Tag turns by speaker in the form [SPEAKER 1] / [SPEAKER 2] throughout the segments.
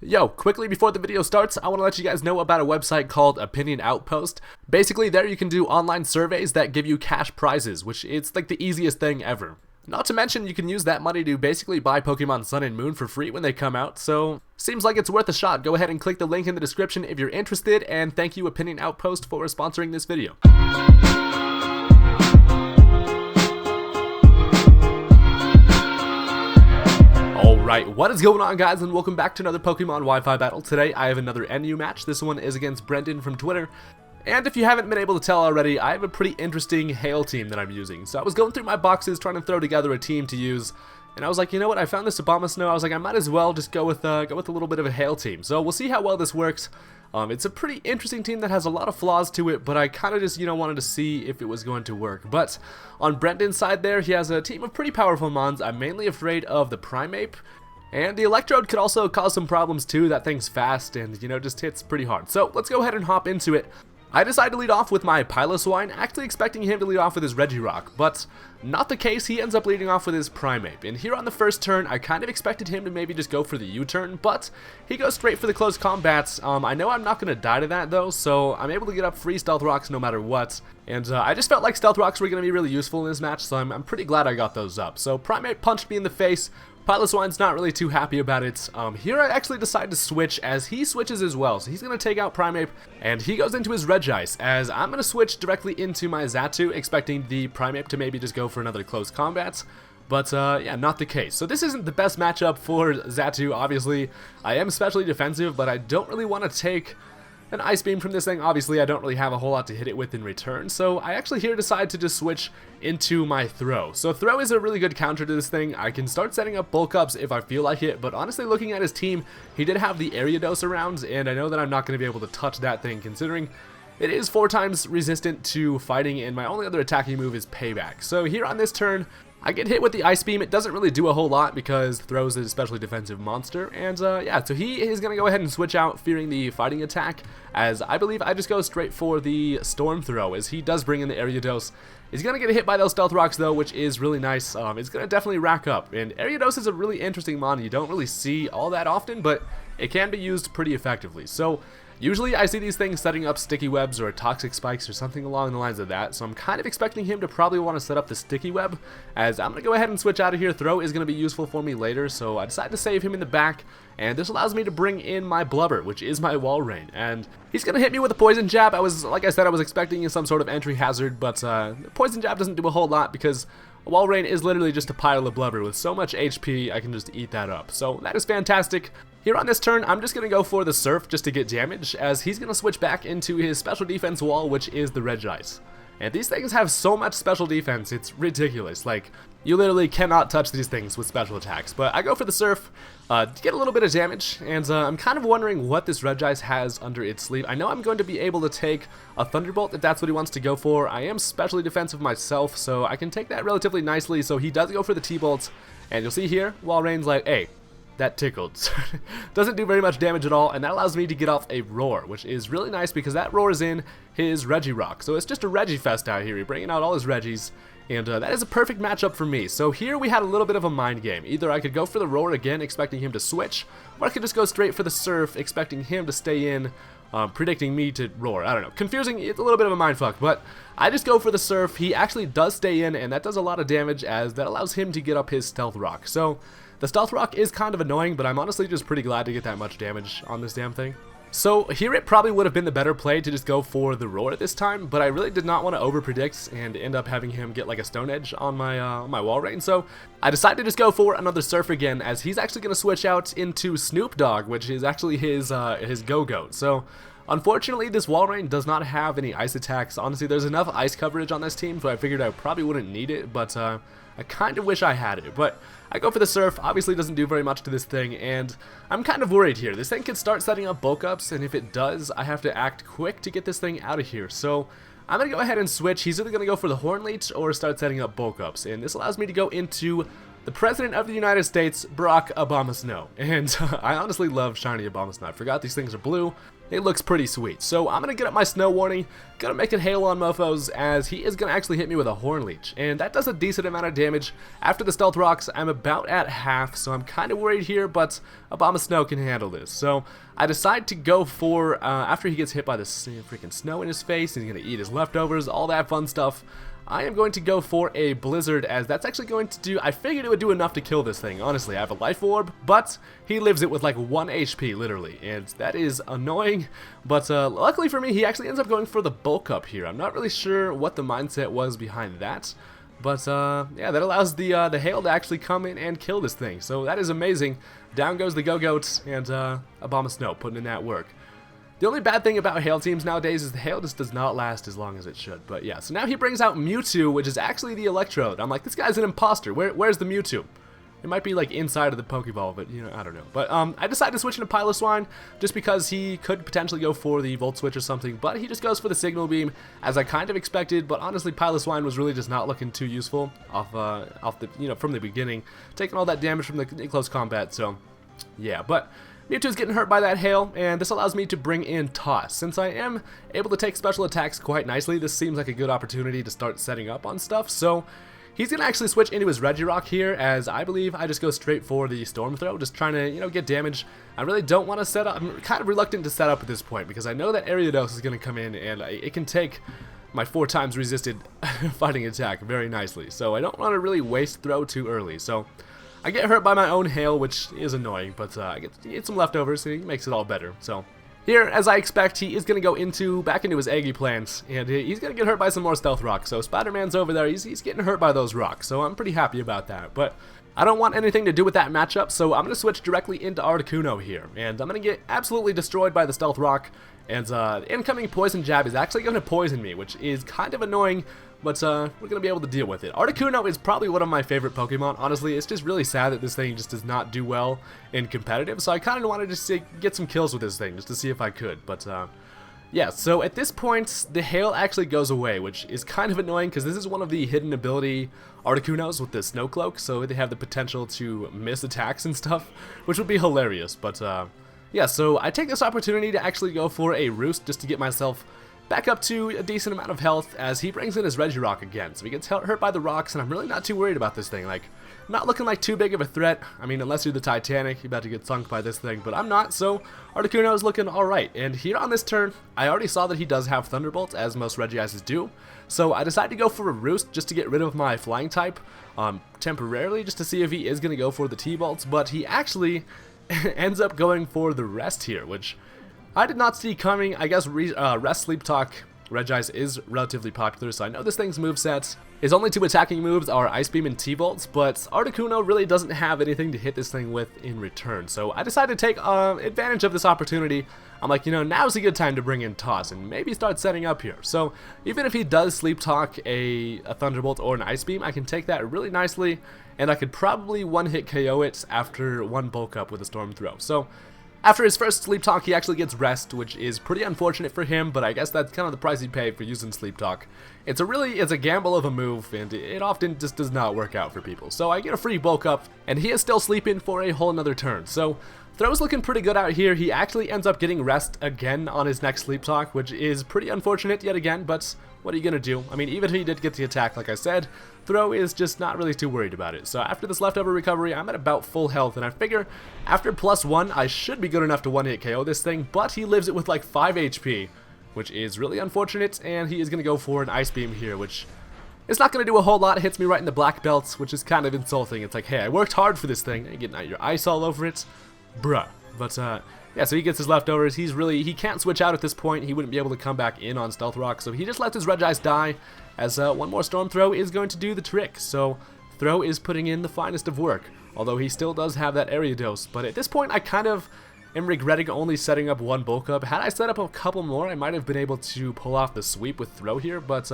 [SPEAKER 1] Yo, quickly before the video starts, I want to let you guys know about a website called Opinion Outpost. Basically, there you can do online surveys that give you cash prizes, which it's like the easiest thing ever. Not to mention, you can use that money to basically buy Pokemon Sun and Moon for free when they come out, so seems like it's worth a shot. Go ahead and click the link in the description if you're interested, and thank you Opinion Outpost for sponsoring this video. Alright, what is going on, guys, and welcome back to another Pokemon Wi-Fi battle. Today I have another NU match. This one is against Brendan from Twitter. And if you haven't been able to tell already, I have a pretty interesting Hail team that I'm using. So I was going through my boxes trying to throw together a team to use, and I was like, you know what, I found this Abomasnow. I was like, I might as well just go with a little bit of a Hail team. So we'll see how well this works. It's a pretty interesting team that has a lot of flaws to it, but I kind of just, wanted to see if it was going to work. But on Brendan's side there, he has a team of pretty powerful mons. I'm mainly afraid of the Primeape. And the Electrode could also cause some problems too. That thing's fast and, just hits pretty hard. So let's go ahead and hop into it. I decided to lead off with my Piloswine, actually expecting him to lead off with his Regirock, but not the case. He ends up leading off with his Primeape. And here on the first turn, I kind of expected him to maybe just go for the U-turn, but he goes straight for the close combats. I know I'm not going to die to that though, so I'm able to get up free Stealth Rocks no matter what. And I just felt like Stealth Rocks were going to be really useful in this match, so I'm pretty glad I got those up. So Primeape punched me in the face. Piloswine's not really too happy about it. Here I actually decide to switch as he switches as well. So he's going to take out Primeape and he goes into his Regice as I'm going to switch directly into my Xatu, expecting the Primeape to maybe just go for another close combat. But yeah, not the case. So this isn't the best matchup for Xatu, obviously. I am especially defensive, but I don't really want to take an Ice Beam from this thing. Obviously, I don't really have a whole lot to hit it with in return, so I actually here decide to just switch into my Throw. So Throw is a really good counter to this thing. I can start setting up Bulk Ups if I feel like it, but honestly, looking at his team, he did have the Ariados around, and I know that I'm not going to be able to touch that thing, considering it is 4 times resistant to fighting, and my only other attacking move is Payback. So here on this turn, I get hit with the Ice Beam. It doesn't really do a whole lot because Throw's an especially defensive monster. And yeah, so he is going to go ahead and switch out, fearing the fighting attack, as I believe I just go straight for the Storm Throw, as he does bring in the Ariados. He's going to get hit by those Stealth Rocks though, which is really nice. It's going to definitely rack up. And Ariados is a really interesting mon you don't really see all that often, but it can be used pretty effectively. So usually I see these things setting up sticky webs or toxic spikes or something along the lines of that, so I'm kind of expecting him to probably want to set up the sticky web, as I'm going to go ahead and switch out of here. Throw is going to be useful for me later, so I decided to save him in the back, and this allows me to bring in my Blubber, which is my Wall Rain, and he's going to hit me with a Poison Jab. Like I said, I was expecting some sort of entry hazard, but Poison Jab doesn't do a whole lot because Wall Rain is literally just a pile of Blubber. With so much HP, I can just eat that up, so that is fantastic. Here on this turn, I'm just going to go for the Surf just to get damage, as he's going to switch back into his special defense wall, which is the Regice. And these things have so much special defense, it's ridiculous. Like, you literally cannot touch these things with special attacks. But I go for the Surf to get a little bit of damage, and I'm kind of wondering what this Regice has under its sleeve. I know I'm going to be able to take a Thunderbolt if that's what he wants to go for. I am specially defensive myself, so I can take that relatively nicely. So he does go for the T-Bolt, and you'll see here, Wall Rain's like, hey, that tickled. Doesn't do very much damage at all, and that allows me to get off a Roar, which is really nice because that Roar is in his Regirock. So it's just a Regifest out here. He's bringing out all his Regis, and that is a perfect matchup for me. So here we had a little bit of a mind game. Either I could go for the Roar again, expecting him to switch, or I could just go straight for the Surf, expecting him to stay in, predicting me to Roar. I don't know. Confusing. It's a little bit of a mindfuck, but I just go for the Surf. He actually does stay in, and that does a lot of damage, as that allows him to get up his Stealth Rock. So the Stealth Rock is kind of annoying, but I'm honestly just pretty glad to get that much damage on this damn thing. So here it probably would have been the better play to just go for the Roar at this time, but I really did not want to overpredict and end up having him get like a Stone Edge on my Wall Rain. So I decided to just go for another Surf again, as he's actually going to switch out into Snoop Dogg, which is actually his Go-Goat. So unfortunately, this Wall Rain does not have any ice attacks. Honestly, there's enough ice coverage on this team, so I figured I probably wouldn't need it, but I kind of wish I had it. But I go for the Surf. Obviously doesn't do very much to this thing, and I'm kind of worried here. This thing could start setting up Bulk Ups, and if it does, I have to act quick to get this thing out of here. So I'm going to go ahead and switch. He's either going to go for the Horn Leech or start setting up Bulk Ups, and this allows me to go into the President of the United States, Barack Obama Snow. And I honestly love shiny Obama Snow. I forgot these things are blue. It looks pretty sweet. So I'm going to get up my snow warning, going to make it hail on mofos, as he is going to actually hit me with a horn leech. And that does a decent amount of damage. After the stealth rocks, I'm about at half, so I'm kind of worried here, but Obama Snow can handle this. So I decide to go for, after he gets hit by the freaking snow in his face, he's going to eat his leftovers, all that fun stuff. I am going to go for a blizzard, as that's actually going to do, I figured it would do enough to kill this thing. Honestly, I have a life orb, but he lives it with like 1 HP literally, and that is annoying. But luckily for me, he actually ends up going for the bulk up here. I'm not really sure what the mindset was behind that, but yeah, that allows the hail to actually come in and kill this thing. So that is amazing. Down goes the Go-Goat, and Obama Snow putting in that work. The only bad thing about hail teams nowadays is the hail just does not last as long as it should. But yeah, so now he brings out Mewtwo, which is actually the Electrode. I'm like, this guy's an imposter. Where's the Mewtwo? It might be like inside of the Pokeball, but you know, I don't know. But I decided to switch into Piloswine just because he could potentially go for the Volt Switch or something, but he just goes for the Signal Beam, as I kind of expected. But honestly, Piloswine was really just not looking too useful off the, you know, from the beginning, taking all that damage from the close combat. So yeah, but Mewtwo's getting hurt by that hail, and this allows me to bring in Toss. Since I am able to take special attacks quite nicely, this seems like a good opportunity to start setting up on stuff. So he's going to actually switch into his Regirock here, as I believe I just go straight for the Storm Throw, just trying to, you know, get damage. I really don't want to set up. I'm kind of reluctant to set up at this point, because I know that Ariados is going to come in, and it can take my 4 times resisted fighting attack very nicely. So I don't want to really waste Throw too early. So I get hurt by my own hail, which is annoying, but I get some leftovers, so he makes it all better. So here, as I expect, he is going to go back into his Eggy plants, and he's going to get hurt by some more Stealth Rocks. So Spider-Man's over there, he's getting hurt by those rocks, so I'm pretty happy about that. But I don't want anything to do with that matchup, so I'm going to switch directly into Articuno here, and I'm going to get absolutely destroyed by the Stealth Rock, and the incoming Poison Jab is actually going to poison me, which is kind of annoying, but we're going to be able to deal with it. Articuno is probably one of my favorite Pokemon. Honestly, it's just really sad that this thing just does not do well in competitive, so I kind of wanted to get some kills with this thing, just to see if I could. But yeah, so at this point, the hail actually goes away, which is kind of annoying, because this is one of the hidden ability Articunos with the Snow Cloak, so they have the potential to miss attacks and stuff, which would be hilarious. But yeah, so I take this opportunity to actually go for a Roost, just to get myself back up to a decent amount of health, as he brings in his Regirock again. So he gets hurt by the rocks, and I'm really not too worried about this thing. Like, not looking like too big of a threat. I mean, unless you're the Titanic, you're about to get sunk by this thing, but I'm not, so Articuno is looking alright. And here on this turn, I already saw that he does have Thunderbolt, as most Regiices do, so I decided to go for a Roost just to get rid of my Flying type, temporarily, just to see if he is going to go for the T-Bolts, but he actually ends up going for the Rest here, which I did not see coming. I guess Rest Sleep Talk Regice is relatively popular, so I know this thing's moveset is only 2 attacking moves are Ice Beam and T-Bolts, but Articuno really doesn't have anything to hit this thing with in return. So I decided to take advantage of this opportunity. I'm like, you know, now's a good time to bring in Toss and maybe start setting up here. So even if he does Sleep Talk a Thunderbolt or an Ice Beam, I can take that really nicely, and I could probably one-hit KO it after 1 bulk up with a Storm Throw. So after his first Sleep Talk, he actually gets Rest, which is pretty unfortunate for him, but I guess that's kind of the price he paid for using Sleep Talk. It's a gamble of a move, and it often just does not work out for people. So I get a free bulk up, and he is still sleeping for a whole another turn. So Throw's looking pretty good out here. He actually ends up getting Rest again on his next Sleep Talk, which is pretty unfortunate yet again, but what are you going to do? I mean, even if he did get the attack, like I said, Throw is just not really too worried about it. So after this leftover recovery, I'm at about full health, and I figure after +1, I should be good enough to one-hit KO this thing, but he lives it with like 5 HP, which is really unfortunate, and he is going to go for an Ice Beam here, which it's not going to do a whole lot. It hits me right in the black belts, which is kind of insulting. It's like, hey, I worked hard for this thing, and you're getting your ice all over it. Bruh. But yeah, so he gets his leftovers. He can't switch out at this point. He wouldn't be able to come back in on Stealth Rock, so he just lets his Regice die, as 1 more Storm Throw is going to do the trick. So Throw is putting in the finest of work, although he still does have that Ariados. But at this point, I kind of am regretting only setting up 1 bulk up. Had I set up a couple more, I might have been able to pull off the sweep with Throw here, but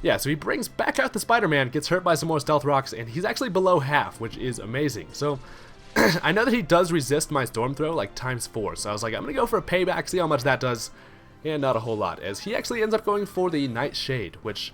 [SPEAKER 1] yeah, so he brings back out the Spider-Man, gets hurt by some more Stealth Rocks, and he's actually below half, which is amazing. So I know that he does resist my Storm Throw like ×4, so I was like, I'm going to go for a payback, see how much that does, and not a whole lot, as he actually ends up going for the Nightshade, which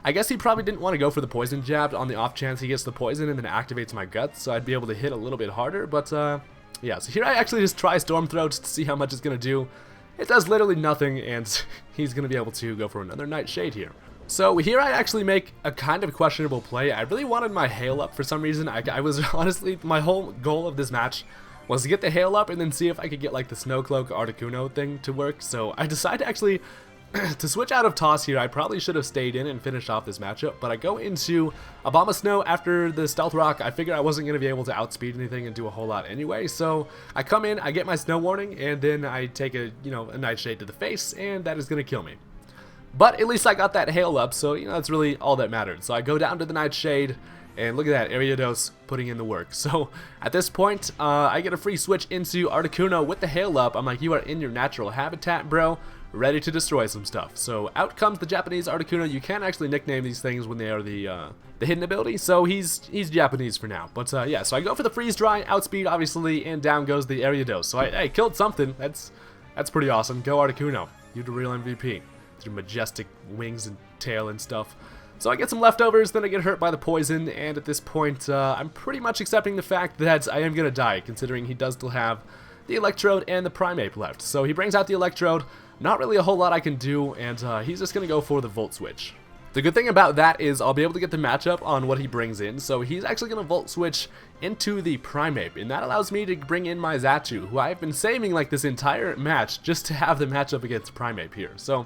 [SPEAKER 1] I guess he probably didn't want to go for the poison jab on the off chance he gets the poison and then activates my guts, so I'd be able to hit a little bit harder, but yeah, so here I actually just try Storm Throw just to see how much it's going to do. It does literally nothing, and he's going to be able to go for another Nightshade here. So here I actually make a kind of questionable play. I really wanted my hail up for some reason. I was honestly, my whole goal of this match was to get the hail up and then see if I could get like the Snow Cloak Articuno thing to work. So I decided actually to switch out of toss here. I probably should have stayed in and finished off this matchup, but I go into Abomasnow after the Stealth Rock. I figured I wasn't going to be able to outspeed anything and do a whole lot anyway, so I come in, I get my Snow Warning, and then I take a Nightshade to the face, and that is going to kill me. But at least I got that hail up, so that's really all that mattered. So I go down to the Nightshade, and look at that, Ariados putting in the work. So at this point, I get a free switch into Articuno with the hail up. I'm like, you are in your natural habitat, bro. Ready to destroy some stuff. So out comes the Japanese Articuno. You can actually nickname these things when they are the hidden ability, so he's Japanese for now. But yeah, so I go for the freeze dry, outspeed obviously, and down goes the Ariados. So I killed something. That's pretty awesome. Go Articuno. You're the real MVP. Your majestic wings and tail and stuff. So I get some leftovers, then I get hurt by the poison, and at this point I'm pretty much accepting the fact that I am gonna die, considering he does still have the Electrode and the Primeape left. So he brings out the Electrode. Not really a whole lot I can do, and he's just going to go for the Volt Switch. The good thing about that is I'll be able to get the matchup on what he brings in, so he's actually going to Volt Switch into the Primeape, and that allows me to bring in my Xatu, who I've been saving like this entire match just to have the matchup against Primeape here. So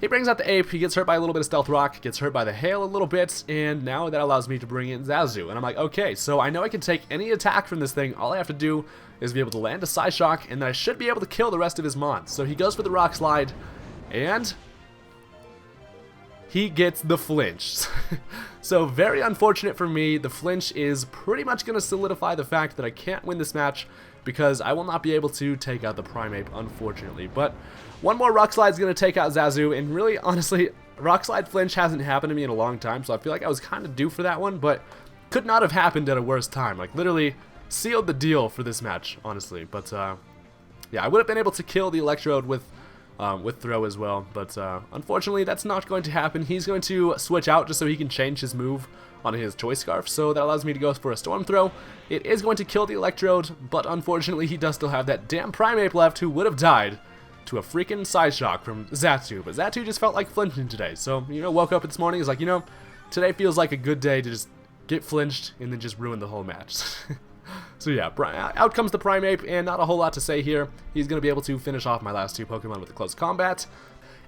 [SPEAKER 1] he brings out the Ape, he gets hurt by a little bit of Stealth Rock, gets hurt by the Hail a little bit, and now that allows me to bring in Zazu. And I'm like, okay, so I know I can take any attack from this thing. All I have to do is be able to land a Psyshock, and then I should be able to kill the rest of his mons. So he goes for the Rock Slide, and he gets the flinch. So very unfortunate for me. The flinch is pretty much going to solidify the fact that I can't win this match because I will not be able to take out the Primeape, unfortunately. But one more Rock Slide is going to take out Zazu, and really, honestly, Rock Slide flinch hasn't happened to me in a long time, so I feel like I was kind of due for that one, but could not have happened at a worse time. Like, literally sealed the deal for this match, honestly. But yeah, I would have been able to kill the Electrode with throw as well, but unfortunately that's not going to happen. He's going to switch out just so he can change his move on his Choice Scarf, so that allows me to go for a Storm Throw. It is going to kill the Electrode, but unfortunately he does still have that damn Primeape left, who would have died to a freaking Psyshock from Xatu. But Xatu just felt like flinching today, so woke up this morning, is like, today feels like a good day to just get flinched and then just ruin the whole match. So yeah, out comes the Primeape, and not a whole lot to say here. He's going to be able to finish off my last two Pokemon with the close combat,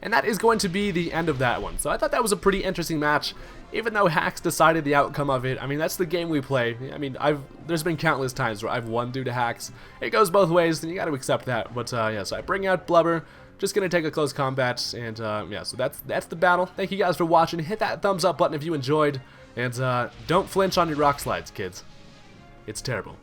[SPEAKER 1] and that is going to be the end of that one. So I thought that was a pretty interesting match, even though Hacks decided the outcome of it. I mean, that's the game we play. I mean, there's been countless times where I've won due to Hacks. It goes both ways, and you got to accept that. But yeah, so I bring out Blubber, just going to take a close combat, and yeah, so that's the battle. Thank you guys for watching. Hit that thumbs up button if you enjoyed, and don't flinch on your Rock Slides, kids. It's terrible.